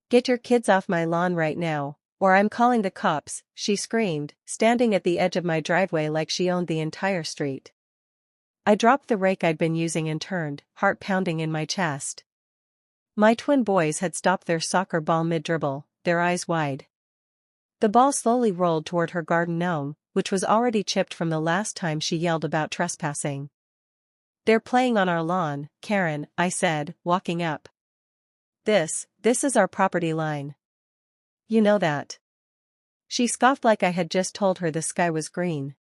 Get your kids off my lawn right now, or I'm calling the cops, she screamed, standing at the edge of my driveway like she owned the entire street. I dropped the rake I'd been using and turned, heart pounding in my chest. My twin boys had stopped their soccer ball mid-dribble, their eyes wide. The ball slowly rolled toward her garden gnome, which was already chipped from the last time she yelled about trespassing. They're playing on our lawn, Karen, I said, walking up. This is our property line. You know that. She scoffed like I had just told her the sky was green.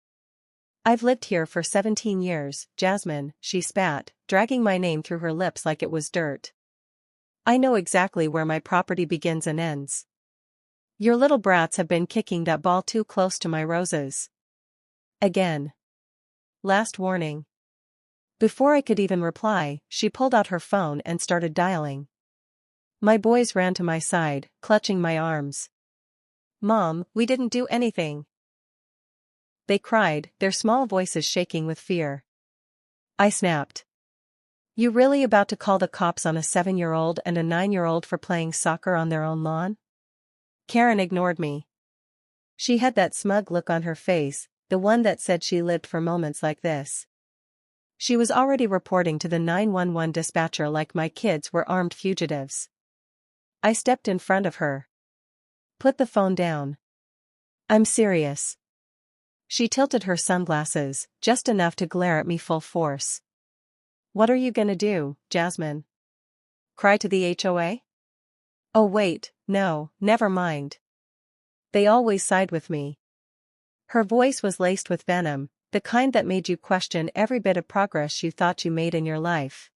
I've lived here for 17 years, Jasmine, she spat, dragging my name through her lips like it was dirt. I know exactly where my property begins and ends. Your little brats have been kicking that ball too close to my roses. Again. Last warning. Before I could even reply, she pulled out her phone and started dialing. My boys ran to my side, clutching my arms. Mom, we didn't do anything. They cried, their small voices shaking with fear. I snapped. You really about to call the cops on a 7-year-old and a 9-year-old for playing soccer on their own lawn? Karen ignored me. She had that smug look on her face, the one that said she lived for moments like this. She was already reporting to the 911 dispatcher like my kids were armed fugitives. I stepped in front of her. Put the phone down. I'm serious. She tilted her sunglasses, just enough to glare at me full force. What are you gonna do, Jasmine? Cry to the HOA? Oh wait, no, never mind. They always side with me. Her voice was laced with venom, the kind that made you question every bit of progress you thought you made in your life.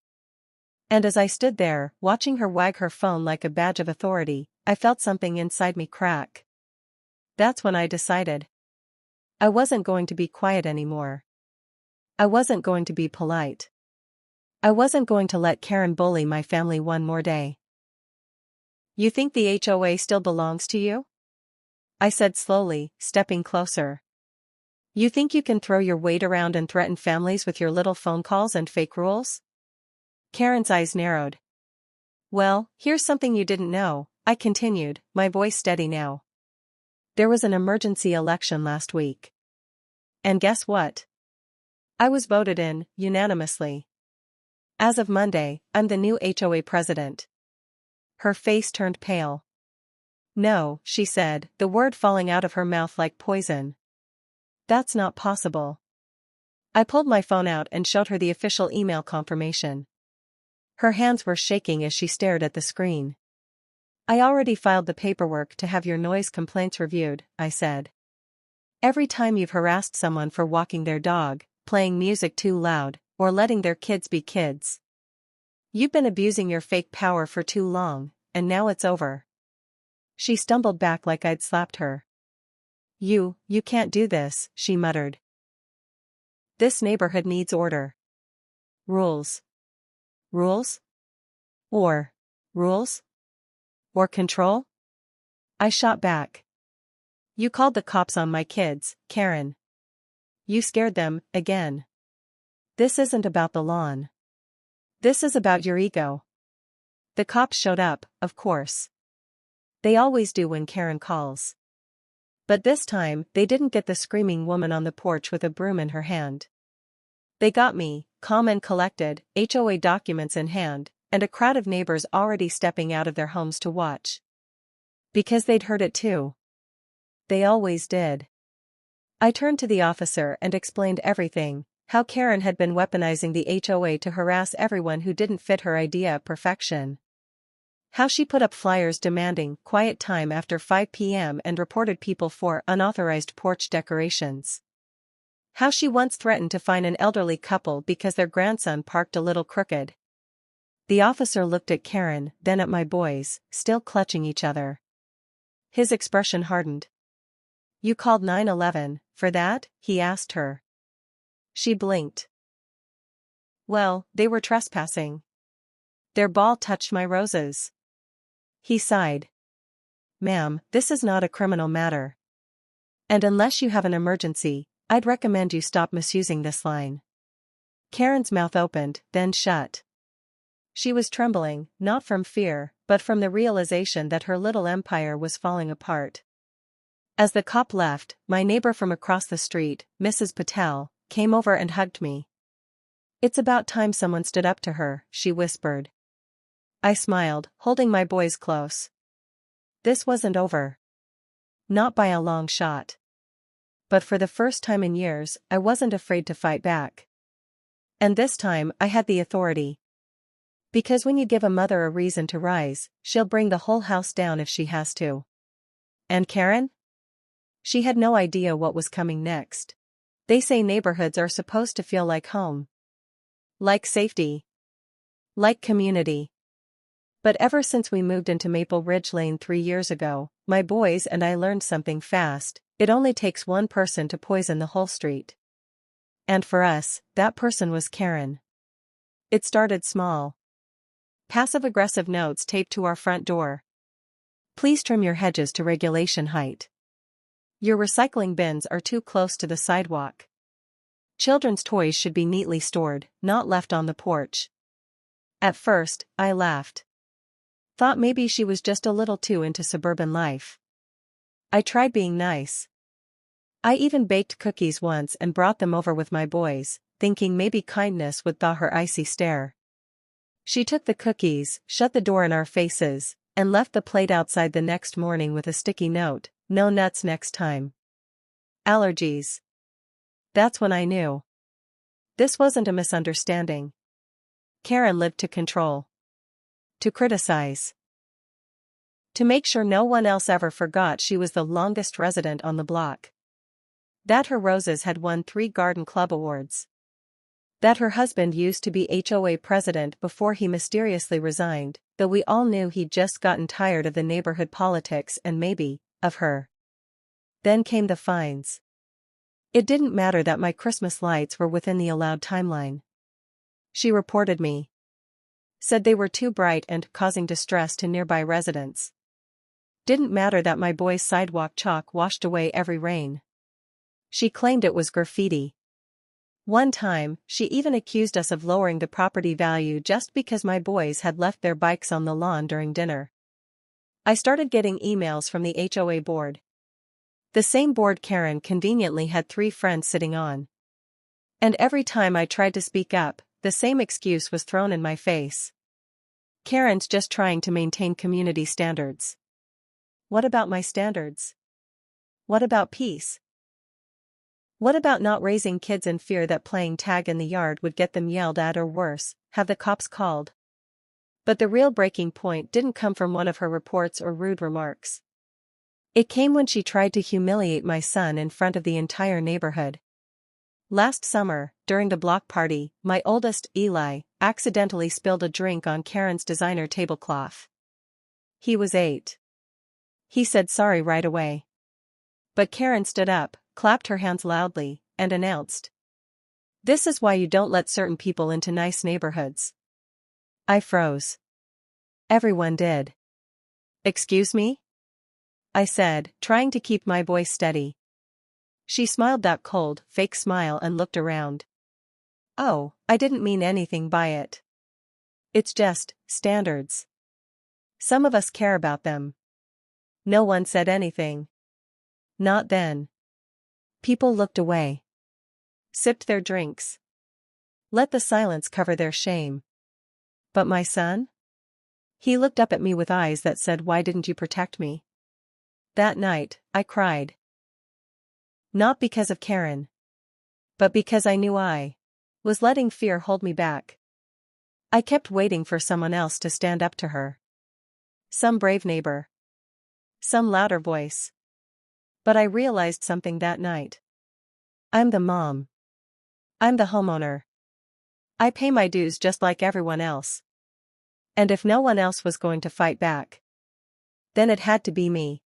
And as I stood there, watching her wag her phone like a badge of authority, I felt something inside me crack. That's when I decided. I wasn't going to be quiet anymore. I wasn't going to be polite. I wasn't going to let Karen bully my family one more day. You think the HOA still belongs to you? I said slowly, stepping closer. You think you can throw your weight around and threaten families with your little phone calls and fake rules? Karen's eyes narrowed. Well, here's something you didn't know, I continued, my voice steady now. There was an emergency election last week. And guess what? I was voted in, unanimously. As of Monday, I'm the new HOA president. Her face turned pale. No, she said, the word falling out of her mouth like poison. That's not possible. I pulled my phone out and showed her the official email confirmation. Her hands were shaking as she stared at the screen. I already filed the paperwork to have your noise complaints reviewed, I said. Every time you've harassed someone for walking their dog, playing music too loud, or letting their kids be kids. You've been abusing your fake power for too long, and now it's over. She stumbled back like I'd slapped her. You can't do this, she muttered. This neighborhood needs order. Rules. Rules? Or rules? Or control? I shot back. You called the cops on my kids, Karen. You scared them, again. This isn't about the lawn. This is about your ego. The cops showed up, of course. They always do when Karen calls. But this time, they didn't get the screaming woman on the porch with a broom in her hand. They got me, calm and collected, HOA documents in hand, and a crowd of neighbors already stepping out of their homes to watch. Because they'd heard it too. They always did. I turned to the officer and explained everything, how Karen had been weaponizing the HOA to harass everyone who didn't fit her idea of perfection. How she put up flyers demanding quiet time after 5 p.m. and reported people for unauthorized porch decorations. How she once threatened to fine an elderly couple because their grandson parked a little crooked. The officer looked at Karen, then at my boys, still clutching each other. His expression hardened. You called 911, for that? He asked her. She blinked. Well, they were trespassing. Their ball touched my roses. He sighed. Ma'am, this is not a criminal matter. And unless you have an emergency, I'd recommend you stop misusing this line. Karen's mouth opened, then shut. She was trembling, not from fear, but from the realization that her little empire was falling apart. As the cop left, my neighbor from across the street, Mrs. Patel, came over and hugged me. "It's about time someone stood up to her," she whispered. I smiled, holding my boys close. This wasn't over. Not by a long shot. But for the first time in years, I wasn't afraid to fight back. And this time, I had the authority. Because when you give a mother a reason to rise, she'll bring the whole house down if she has to. And Karen? She had no idea what was coming next. They say neighborhoods are supposed to feel like home. Like safety. Like community. But ever since we moved into Maple Ridge Lane 3 years ago, my boys and I learned something fast: it only takes one person to poison the whole street. And for us, that person was Karen. It started small. Passive-aggressive notes taped to our front door. "Please trim your hedges to regulation height. Your recycling bins are too close to the sidewalk. Children's toys should be neatly stored, not left on the porch." At first, I laughed. Thought maybe she was just a little too into suburban life. I tried being nice. I even baked cookies once and brought them over with my boys, thinking maybe kindness would thaw her icy stare. She took the cookies, shut the door in our faces, and left the plate outside the next morning with a sticky note: "No nuts next time. Allergies." That's when I knew. This wasn't a misunderstanding. Karen lived to control. To criticize. To make sure no one else ever forgot she was the longest resident on the block. That her roses had won 3 garden club awards. That her husband used to be HOA president before he mysteriously resigned, though we all knew he'd just gotten tired of the neighborhood politics and maybe, of her. Then came the fines. It didn't matter that my Christmas lights were within the allowed timeline. She reported me. Said they were too bright and causing distress to nearby residents. Didn't matter that my boys' sidewalk chalk washed away every rain. She claimed it was graffiti. One time, she even accused us of lowering the property value just because my boys had left their bikes on the lawn during dinner. I started getting emails from the HOA board. The same board Karen conveniently had 3 friends sitting on. And every time I tried to speak up, the same excuse was thrown in my face. "Karen's just trying to maintain community standards." What about my standards? What about peace? What about not raising kids in fear that playing tag in the yard would get them yelled at or worse, have the cops called? But the real breaking point didn't come from one of her reports or rude remarks. It came when she tried to humiliate my son in front of the entire neighborhood. Last summer, during the block party, my oldest, Eli, accidentally spilled a drink on Karen's designer tablecloth. He was 8. He said sorry right away. But Karen stood up, clapped her hands loudly, and announced, "This is why you don't let certain people into nice neighborhoods." I froze. Everyone did. "Excuse me?" I said, trying to keep my voice steady. She smiled that cold, fake smile and looked around. "Oh, I didn't mean anything by it. It's just standards. Some of us care about them." No one said anything. Not then. People looked away. Sipped their drinks. Let the silence cover their shame. But my son? He looked up at me with eyes that said, "Why didn't you protect me?" That night, I cried. Not because of Karen. But because I knew I was letting fear hold me back. I kept waiting for someone else to stand up to her. Some brave neighbor. Some louder voice. But I realized something that night. I'm the mom. I'm the homeowner. I pay my dues just like everyone else. And if no one else was going to fight back, then it had to be me.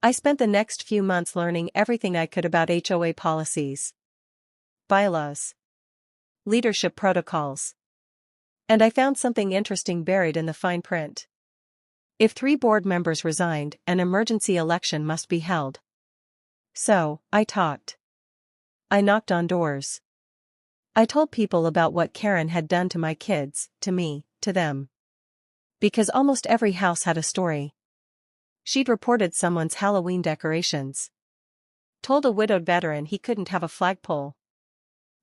I spent the next few months learning everything I could about HOA policies, bylaws, leadership protocols. And I found something interesting buried in the fine print. If 3 board members resigned, an emergency election must be held. So, I talked. I knocked on doors. I told people about what Karen had done to my kids, to me, to them. Because almost every house had a story. She'd reported someone's Halloween decorations. Told a widowed veteran he couldn't have a flagpole.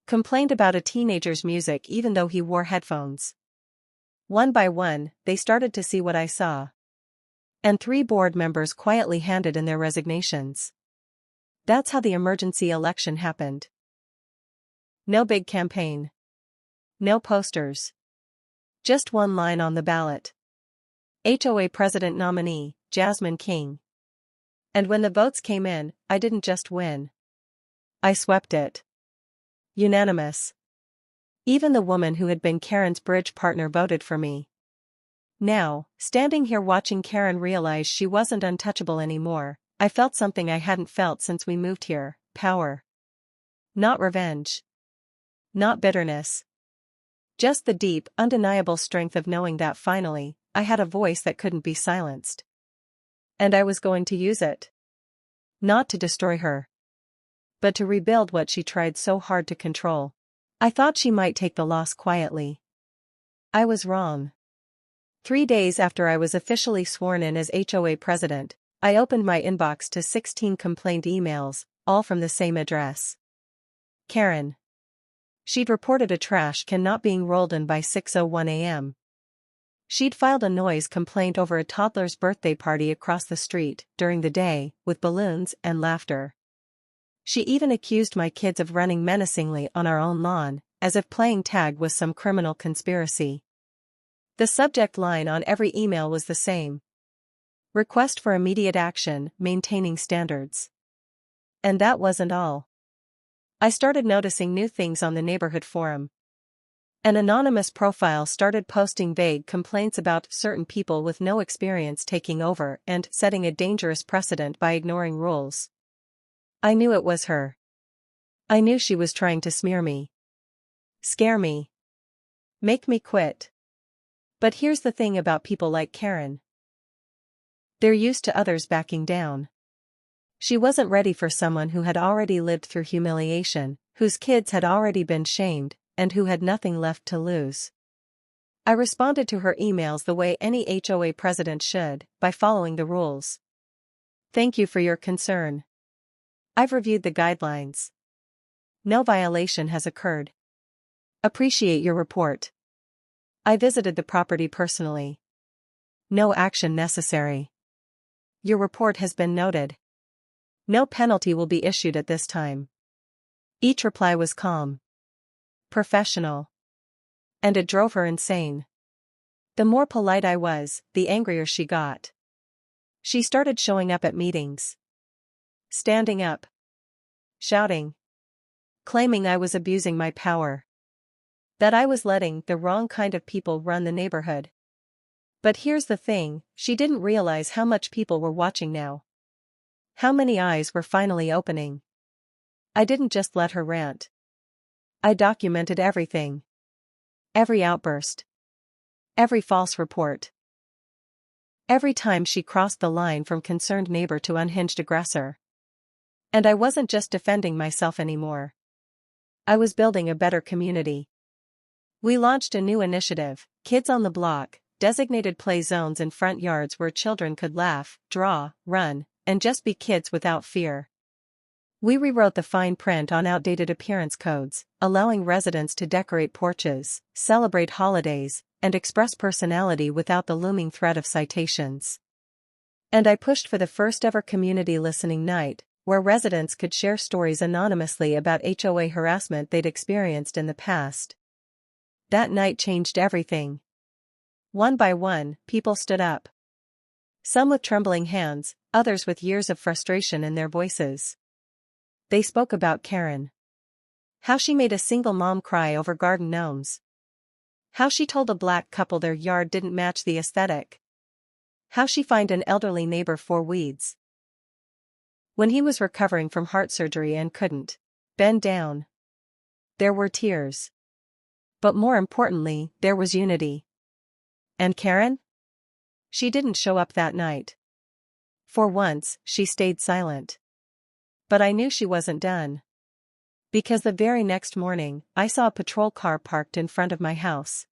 Complained about a teenager's music even though he wore headphones. One by one, they started to see what I saw. And 3 board members quietly handed in their resignations. That's how the emergency election happened. No big campaign. No posters. Just one line on the ballot. HOA President nominee, Jasmine King. And when the votes came in, I didn't just win. I swept it. Unanimous. Even the woman who had been Karen's bridge partner voted for me. Now, standing here watching Karen realize she wasn't untouchable anymore, I felt something I hadn't felt since we moved here: power. Not revenge. Not bitterness. Just the deep, undeniable strength of knowing that finally, I had a voice that couldn't be silenced. And I was going to use it. Not to destroy her, but to rebuild what she tried so hard to control. I thought she might take the loss quietly. I was wrong. 3 days after I was officially sworn in as HOA president, I opened my inbox to 16 complaint emails, all from the same address. Karen. She'd reported a trash can not being rolled in by 6:01 a.m. She'd filed a noise complaint over a toddler's birthday party across the street during the day, with balloons and laughter. She even accused my kids of running menacingly on our own lawn, as if playing tag was some criminal conspiracy. The subject line on every email was the same: request for immediate action, maintaining standards. And that wasn't all. I started noticing new things on the neighborhood forum. An anonymous profile started posting vague complaints about certain people with no experience taking over and setting a dangerous precedent by ignoring rules. I knew it was her. I knew she was trying to smear me. Scare me. Make me quit. But here's the thing about people like Karen. They're used to others backing down. She wasn't ready for someone who had already lived through humiliation, whose kids had already been shamed, and who had nothing left to lose. I responded to her emails the way any HOA president should, by following the rules. Thank you for your concern. I've reviewed the guidelines. No violation has occurred. Appreciate your report. I visited the property personally. No action necessary. Your report has been noted. No penalty will be issued at this time. Each reply was calm. Professional. And it drove her insane. The more polite I was, the angrier she got. She started showing up at meetings. Standing up. Shouting. Claiming I was abusing my power. That I was letting the wrong kind of people run the neighborhood. But here's the thing, she didn't realize how much people were watching now. How many eyes were finally opening. I didn't just let her rant. I documented everything. Every outburst. Every false report. Every time she crossed the line from concerned neighbor to unhinged aggressor. And I wasn't just defending myself anymore. I was building a better community. We launched a new initiative, Kids on the Block, designated play zones in front yards where children could laugh, draw, run, and just be kids without fear. We rewrote the fine print on outdated appearance codes, allowing residents to decorate porches, celebrate holidays, and express personality without the looming threat of citations. And I pushed for the first ever community listening night, where residents could share stories anonymously about HOA harassment they'd experienced in the past. That night changed everything. One by one, people stood up. Some with trembling hands, others with years of frustration in their voices. They spoke about Karen. How she made a single mom cry over garden gnomes. How she told a black couple their yard didn't match the aesthetic. How she fined an elderly neighbor for weeds when he was recovering from heart surgery and couldn't bend down. There were tears. But more importantly, there was unity. And Karen? She didn't show up that night. For once, she stayed silent. But I knew she wasn't done. Because the very next morning, I saw a patrol car parked in front of my house.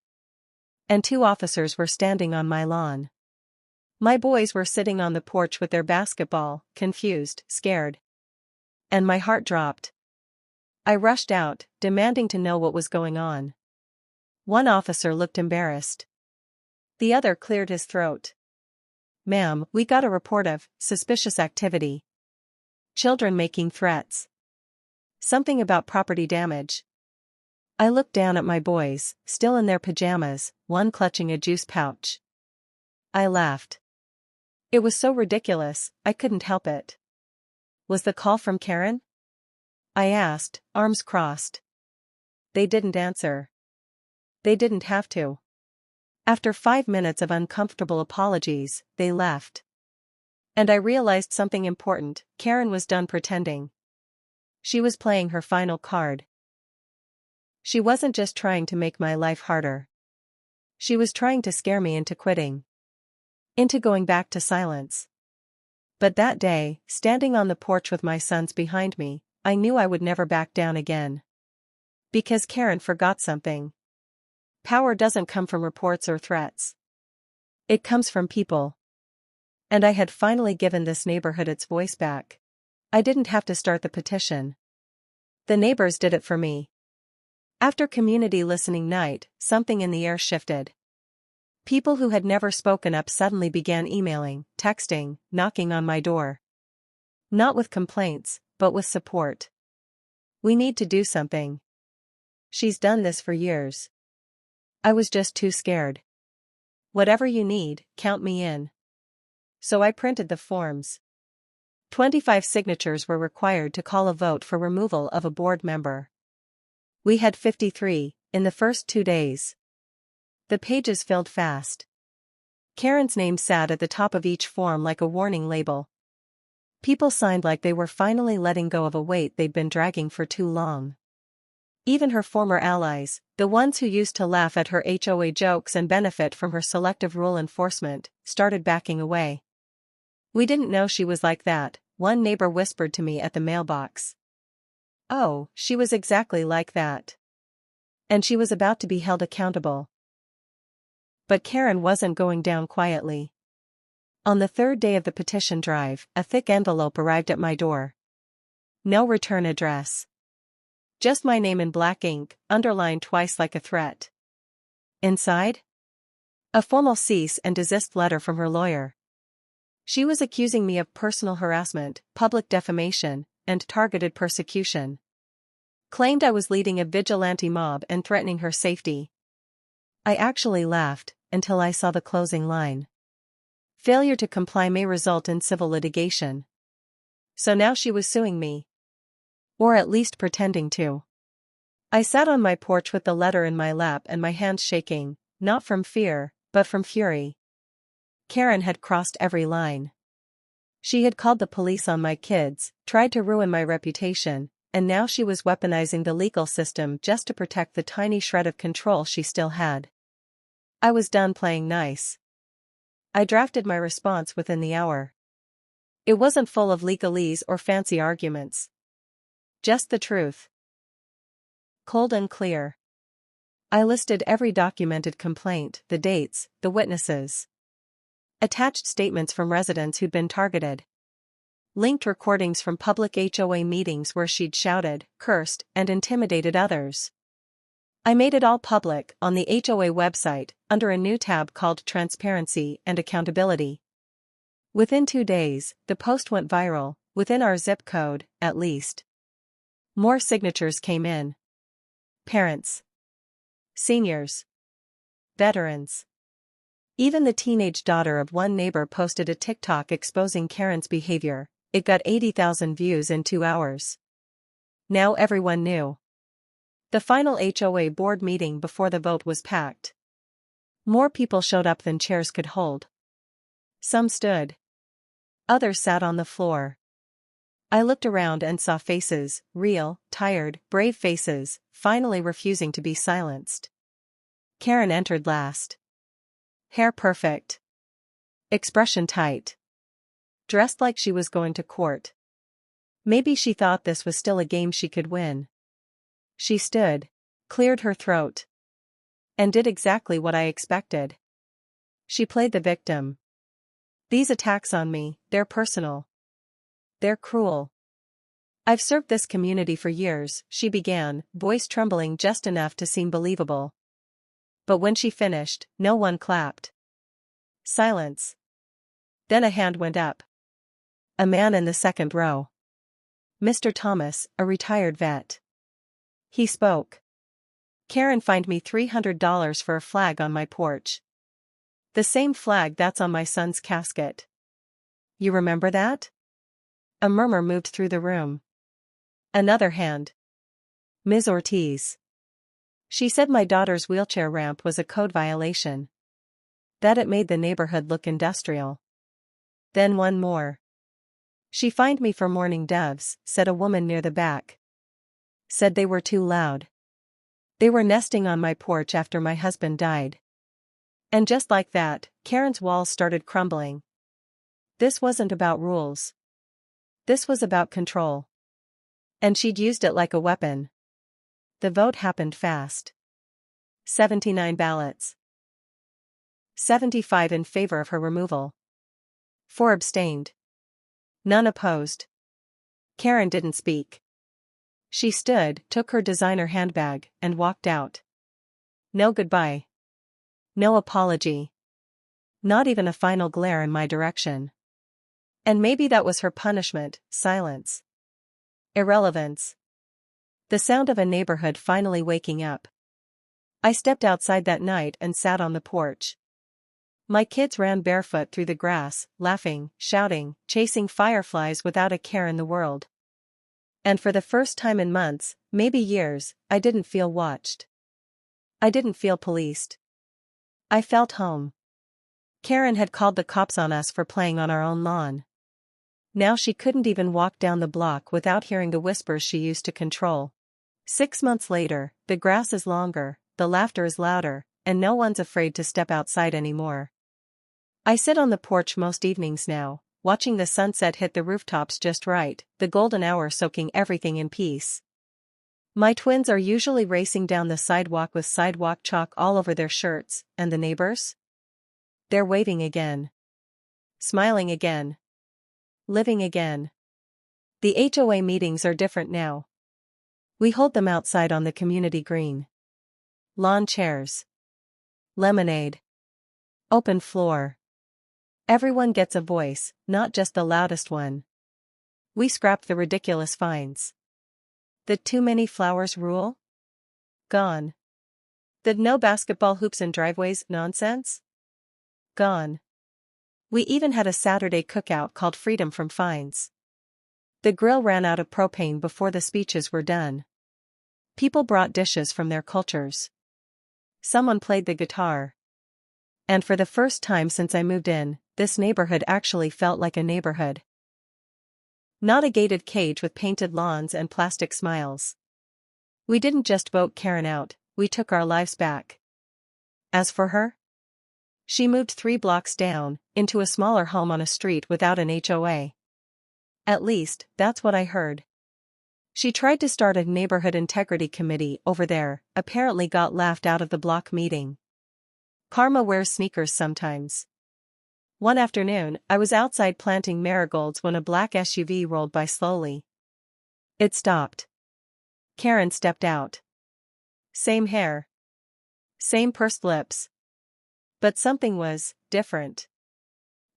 And 2 officers were standing on my lawn. My boys were sitting on the porch with their basketball, confused, scared. And my heart dropped. I rushed out, demanding to know what was going on. One officer looked embarrassed. The other cleared his throat. "Ma'am, we got a report of suspicious activity. Children making threats. Something about property damage." I looked down at my boys, still in their pajamas, one clutching a juice pouch. I laughed. It was so ridiculous, I couldn't help it. "Was the call from Karen?" I asked, arms crossed. They didn't answer. They didn't have to. After 5 minutes of uncomfortable apologies, they left. And I realized something important: Karen was done pretending. She was playing her final card. She wasn't just trying to make my life harder. She was trying to scare me into quitting. Into going back to silence. But that day, standing on the porch with my sons behind me, I knew I would never back down again. Because Karen forgot something. Power doesn't come from reports or threats. It comes from people. And I had finally given this neighborhood its voice back. I didn't have to start the petition. The neighbors did it for me. After community listening night, something in the air shifted. People who had never spoken up suddenly began emailing, texting, knocking on my door. Not with complaints, but with support. "We need to do something. She's done this for years." I was just too scared. "Whatever you need, count me in." So I printed the forms. 25 signatures were required to call a vote for removal of a board member. We had 53, in the first 2 days. The pages filled fast. Karen's name sat at the top of each form like a warning label. People signed like they were finally letting go of a weight they'd been dragging for too long. Even her former allies, the ones who used to laugh at her HOA jokes and benefit from her selective rule enforcement, started backing away. "We didn't know she was like that," one neighbor whispered to me at the mailbox. Oh, she was exactly like that. And she was about to be held accountable. But Karen wasn't going down quietly. On the 3rd day of the petition drive, a thick envelope arrived at my door. No return address. Just my name in black ink, underlined twice like a threat. Inside? A formal cease and desist letter from her lawyer. She was accusing me of personal harassment, public defamation, and targeted persecution. Claimed I was leading a vigilante mob and threatening her safety. I actually laughed, until I saw the closing line. Failure to comply may result in civil litigation. So now she was suing me. Or at least pretending to. I sat on my porch with the letter in my lap and my hands shaking, not from fear, but from fury. Karen had crossed every line. She had called the police on my kids, tried to ruin my reputation, and now she was weaponizing the legal system just to protect the tiny shred of control she still had. I was done playing nice. I drafted my response within the hour. It wasn't full of legalese or fancy arguments. Just the truth. Cold and clear. I listed every documented complaint, the dates, the witnesses. Attached statements from residents who'd been targeted. Linked recordings from public HOA meetings where she'd shouted, cursed, and intimidated others. I made it all public on the HOA website, under a new tab called Transparency and Accountability. Within 2 days, the post went viral, within our zip code, at least. More signatures came in. Parents. Seniors. Veterans. Even the teenage daughter of one neighbor posted a TikTok exposing Karen's behavior. It got 80,000 views in 2 hours. Now everyone knew. The final HOA board meeting before the vote was packed. More people showed up than chairs could hold. Some stood. Others sat on the floor. I looked around and saw faces, real, tired, brave faces, finally refusing to be silenced. Karen entered last. Hair perfect. Expression tight. Dressed like she was going to court. Maybe she thought this was still a game she could win. She stood, cleared her throat. And did exactly what I expected. She played the victim. These attacks on me, they're personal. They're cruel. I've served this community for years, she began, voice trembling just enough to seem believable. But when she finished, no one clapped. Silence. Then a hand went up. A man in the second row. Mr. Thomas, a retired vet. He spoke. Karen fined me $300 for a flag on my porch. The same flag that's on my son's casket. You remember that? A murmur moved through the room. Another hand. Ms. Ortiz. She said my daughter's wheelchair ramp was a code violation. That it made the neighborhood look industrial. Then one more. She fined me for mourning doves, said a woman near the back. Said they were too loud. They were nesting on my porch after my husband died. And just like that, Karen's walls started crumbling. This wasn't about rules. This was about control. And she'd used it like a weapon. The vote happened fast. 79 ballots. 75 in favor of her removal. 4 abstained. None opposed. Karen didn't speak. She stood, took her designer handbag, and walked out. No goodbye. No apology. Not even a final glare in my direction. And maybe that was her punishment, silence. Irrelevance. The sound of a neighborhood finally waking up. I stepped outside that night and sat on the porch. My kids ran barefoot through the grass, laughing, shouting, chasing fireflies without a care in the world. And for the first time in months, maybe years, I didn't feel watched. I didn't feel policed. I felt home. Karen had called the cops on us for playing on our own lawn. Now she couldn't even walk down the block without hearing the whispers she used to control. 6 months later, the grass is longer, the laughter is louder, and no one's afraid to step outside anymore. I sit on the porch most evenings now, watching the sunset hit the rooftops just right, the golden hour soaking everything in peace. My twins are usually racing down the sidewalk with sidewalk chalk all over their shirts, and the neighbors? They're waving again. Smiling again. Living again. The HOA meetings are different now. We hold them outside on the community green. Lawn chairs. Lemonade. Open floor. Everyone gets a voice, not just the loudest one. We scrap the ridiculous fines. The too many flowers rule? Gone. The no basketball hoops in driveways nonsense? Gone. We even had a Saturday cookout called Freedom from Fines. The grill ran out of propane before the speeches were done. People brought dishes from their cultures. Someone played the guitar. And for the first time since I moved in, this neighborhood actually felt like a neighborhood. Not a gated cage with painted lawns and plastic smiles. We didn't just vote Karen out, we took our lives back. As for her? She moved 3 blocks down, into a smaller home on a street without an HOA. At least, that's what I heard. She tried to start a neighborhood integrity committee over there, apparently got laughed out of the block meeting. Karma wears sneakers sometimes. One afternoon, I was outside planting marigolds when a black SUV rolled by slowly. It stopped. Karen stepped out. Same hair. Same pursed lips. But something was different.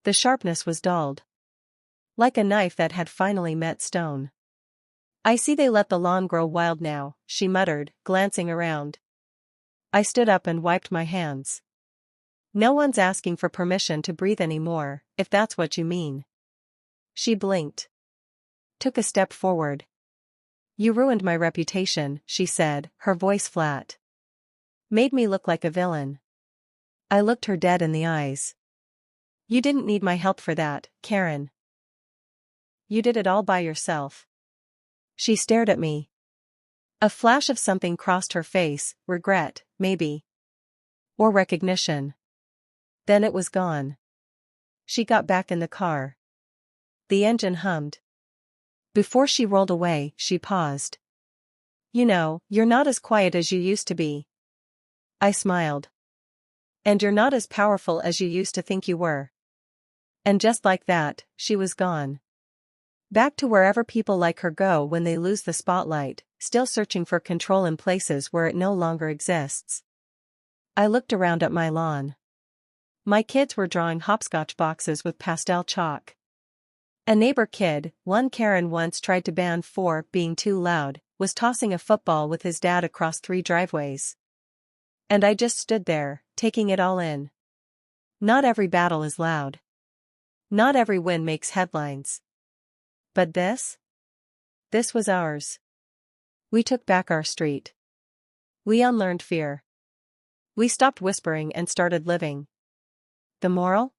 The sharpness was dulled. Like a knife that had finally met stone. I see they let the lawn grow wild now, she muttered, glancing around. I stood up and wiped my hands. No one's asking for permission to breathe anymore, if that's what you mean. She blinked. Took a step forward. You ruined my reputation, she said, her voice flat. Made me look like a villain. I looked her dead in the eyes. You didn't need my help for that, Karen. You did it all by yourself. She stared at me. A flash of something crossed her face, regret, maybe. Or recognition. Then it was gone. She got back in the car. The engine hummed. Before she rolled away, she paused. You know, you're not as quiet as you used to be. I smiled. And you're not as powerful as you used to think you were. And just like that, she was gone. Back to wherever people like her go when they lose the spotlight, still searching for control in places where it no longer exists. I looked around at my lawn. My kids were drawing hopscotch boxes with pastel chalk. A neighbor kid, one Karen once tried to ban for being too loud, was tossing a football with his dad across 3 driveways. And I just stood there, taking it all in. Not every battle is loud. Not every win makes headlines. But this? This was ours. We took back our street. We unlearned fear. We stopped whispering and started living. The moral?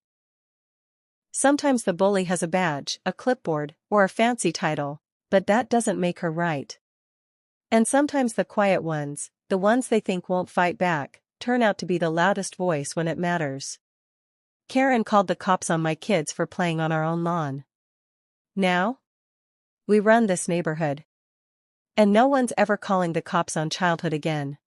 Sometimes the bully has a badge, a clipboard, or a fancy title, but that doesn't make her right. And sometimes the quiet ones, the ones they think won't fight back, turn out to be the loudest voice when it matters. Karen called the cops on my kids for playing on our own lawn. Now? We run this neighborhood. And no one's ever calling the cops on childhood again.